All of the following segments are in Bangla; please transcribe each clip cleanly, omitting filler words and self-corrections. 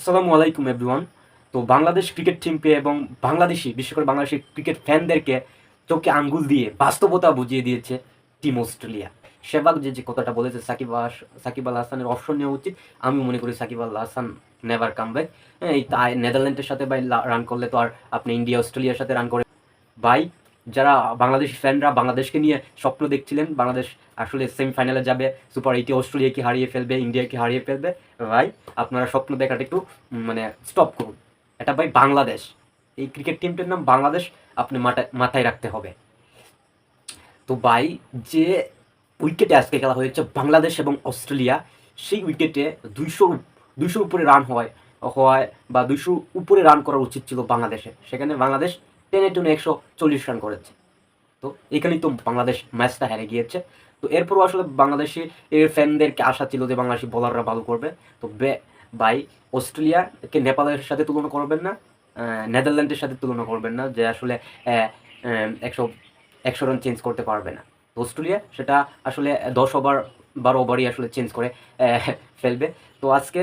আসসালামু আলাইকুম এভরিওয়ান। তো বাংলাদেশ ক্রিকেট টিমকে এবং বিশেষ করে বাংলাদেশি ক্রিকেট ফ্যানদেরকে চোখে আঙ্গুল দিয়ে বাস্তবতা বুঝিয়ে দিয়েছে টিম অস্ট্রেলিয়া। সেবাগ যে কথাটা বলেছে সাকিব আল হাসানের অপশন নেওয়া উচিত। আমি মনে করি Shakib Al Hasan never come back. এই তাই নেদারল্যান্ডের সাথে রান করলে তো আর আপনি ইন্ডিয়া অস্ট্রেলিয়ার সাথে রান করে ভাই। যারা বাংলাদেশি ফ্যানরা বাংলাদেশকে নিয়ে স্বপ্ন দেখছিলেন, বাংলাদেশ আসলে সেমিফাইনালে যাবে, সুপার এইটে অস্ট্রেলিয়াকে হারিয়ে ফেলবে, ইন্ডিয়াকে হারিয়ে ফেলবে, ভাই আপনারা স্বপ্ন দেখাটা একটু মানে স্টপ করুন। এটা ভাই বাংলাদেশ, এই ক্রিকেট টিমটার নাম বাংলাদেশ, আপনি মাথায় রাখতে হবে। তো ভাই, যে উইকেটে আজকে খেলা হয়েছে বাংলাদেশ এবং অস্ট্রেলিয়া, সেই উইকেটে 200 উপরে রান হয় বা 200 উপরে রান করা উচিত ছিল বাংলাদেশের। সেখানে বাংলাদেশ টেনে 140 রান করেছে। তো এখানেই তো বাংলাদেশ ম্যাচটা হেরে গিয়েছে। তো এরপরও আসলে বাংলাদেশি এর ফ্যানদেরকে আশা ছিল যে বাংলাদেশি বোলাররা ভালো করবে। তো ভাই, অস্ট্রেলিয়াকে নেপালের সাথে তুলনা করবেন না, নেদারল্যান্ডের সাথে তুলনা করবেন না, যে আসলে 100 রান চেঞ্জ করতে পারবে না। তো অস্ট্রেলিয়া সেটা আসলে 10 ওভার 12 ওভারই আসলে চেঞ্জ করে ফেলবে। তো আজকে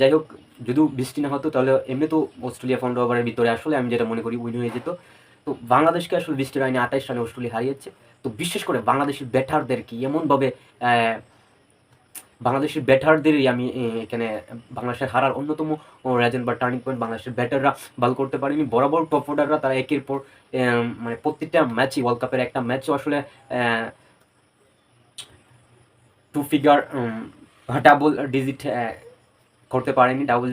যাই হোক, যদিও বৃষ্টি না হতো তাহলে এমনি তো অস্ট্রেলিয়া 15 ওভারের ভিতরে আসলে আমি যেটা মনে করি উইন হয়ে যেত। তো বাংলাদেশকে আসলে 20 রানে 28 রানে অস্ট্রেলিয়া হারিয়েছে। তো বিশেষ করে বাংলাদেশের ব্যাটারদেরকে এমনভাবে বাংলাদেশের ব্যাটারদেরই আমি এখানে বাংলাদেশের হারার অন্যতম রিজন বা টার্নিং পয়েন্ট, বাংলাদেশের ব্যাটাররা ভালো করতে পারেনি। বরাবর টপ অর্ডাররা তারা একের পর মানে প্রত্যেকটা ম্যাচই, ওয়ার্ল্ড কাপের একটা ম্যাচও আসলে 2 ফিগার ডাবল ডিজিট করতে পারেনি। ডাবল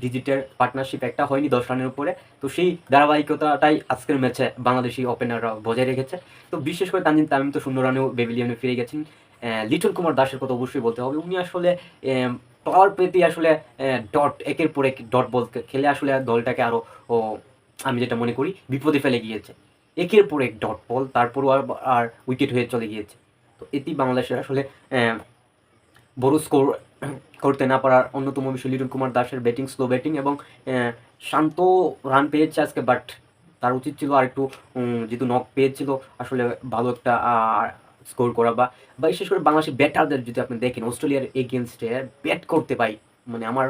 ডিজিটের পার্টনারশিপ একটা হয়নি 10 রানের উপরে। তো সেই ধারাবাহিকতাটাই আজকের ম্যাচে বাংলাদেশি ওপেনাররা বজায় রেখেছে। তো বিশেষ করে তানজিম তামিম তো 0 রানেও বেভিলিয়নে ফিরে গেছেন। লিটন কুমার দাসের কথা অবশ্যই বলতে হবে। উনি আসলে পাওয়ার প্লেতেই আসলে একের পর এক ডট বল খেলে আসলে দলটাকে আরও, আমি যেটা মনে করি, বিপদে ফেলে গিয়েছে। একের পর এক ডট বল, তারপরও আর উইকেট হয়ে চলে গিয়েছে। তো এতেই বাংলাদেশের আসলে বড় স্কোর করতে না পারার অন্যতম বিষয় লিটন কুমার দাসের ব্যাটিং, স্লো ব্যাটিং, এবং শান্ত রান পেয়েছে আজকে, বাট তার উচিত ছিল আর একটু, যেহেতু নক পেয়েছিল, আসলে ভালো একটা স্কোর করা। বা বিশেষ করে বাংলাদেশের ব্যাটারদের যদি আপনি দেখেন অস্ট্রেলিয়ার এগেনস্টে ব্যাট করতে পাই, মানে আমার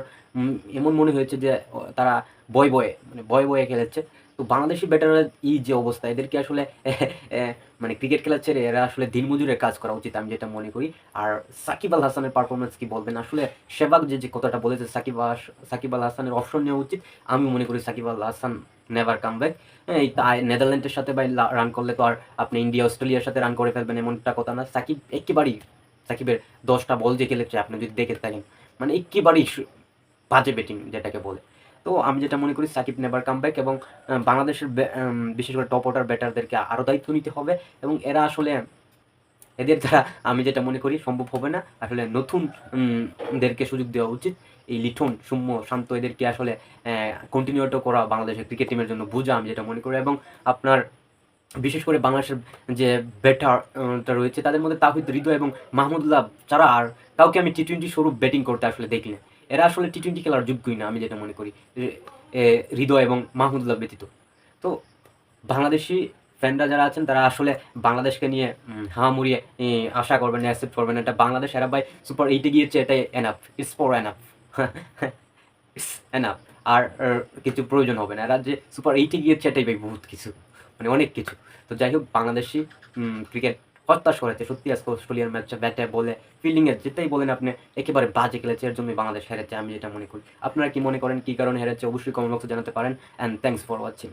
এমন মনে হয়েছে যে তারা বয়ে খেলেছে। তো বাংলাদেশি ব্যাটাররা এই যে অবস্থা, এদেরকে আসলে মানে ক্রিকেট খেলা ছেড়ে এরা আসলে দিনমজুরের কাজ করা উচিত, আমি যেটা মনে করি। আর সাকিব আল হাসানের পারফরমেন্স কি বলবেন? আসলে সেবাগ যে কথাটা বলেছে সাকিব আল হাসানের অপশন নেওয়া উচিত। আমি মনে করি Shakib Al Hasan never come back. এই তাই নেদারল্যান্ডের সাথে রান করলে তো আর আপনি ইন্ডিয়া অস্ট্রেলিয়ার সাথে রান করে ফেলবেন এমনটা কথা না। সাকিবের 10টা বল যে খেলেছে আপনি যদি দেখে থাকেন, মানে একেবারেই বাজে ব্যাটিং যেটাকে বলে। তো আমি যেটা মনে করি সাকিব নেভার কাম ব্যাক, এবং বাংলাদেশের বিশেষ করে টপ অর্ডার ব্যাটারদেরকে আরও দায়িত্ব নিতে হবে। এবং এরা আসলে, এদের দ্বারা আমি যেটা মনে করি সম্ভব হবে না। আসলে নতুন দেরকে সুযোগ দেওয়া উচিত। এই লিটন, সৌম্য, শান্ত এদেরকে আসলে কন্টিনিউটো করা বাংলাদেশের ক্রিকেট টিমের জন্য বোঝা, আমি যেটা মনে করি। এবং আপনার বিশেষ করে বাংলাদেশের যে ব্যাটারটা রয়েছে তাদের মধ্যে তাওহিদ হৃদয় এবং মাহমুদুল্লাহ ছাড়া আর কাউকে আমি টি-20 স্বরূপ ব্যাটিং করতে আসলে দেখি না। এরা আসলে টি-20 খেলার যোগ্যই না, আমি যেটা মনে করি, হৃদয় এবং মাহমুদুল্লাহ ব্যতীত। তো বাংলাদেশি ফ্যানরা যারা আছেন তারা আসলে বাংলাদেশকে নিয়ে হামামুড়িয়ে আশা করবেন না, অ্যাকসেপ্ট করবেন না। এটা বাংলাদেশ, এরা ভাই সুপার এইটে গিয়েছে, এটাই enough, it's for enough, it's enough. আর কিছু প্রয়োজন হবে না। এরা যে সুপার এইটে গিয়েছে এটাই ভাই বহুত কিছু, মানে অনেক কিছু। তো যাই হোক, বাংলাদেশি ক্রিকেট হতাশ করেছে সত্যি আজকে অস্ট্রেলিয়ার ম্যাচে। ব্যাটে বলে ফিল্ডিংয়ে যেটাই বলেন আপনি, একেবারে বাজে খেলেছে, এর জন্যই বাংলাদেশ হেরেছে, আমি যেটা মনে করি। আপনারা কি মনে করেন, কী কারণে হেরেছে? অবশ্যই কমেন্ট বক্সে জানাতে পারেন। And thanks for watching.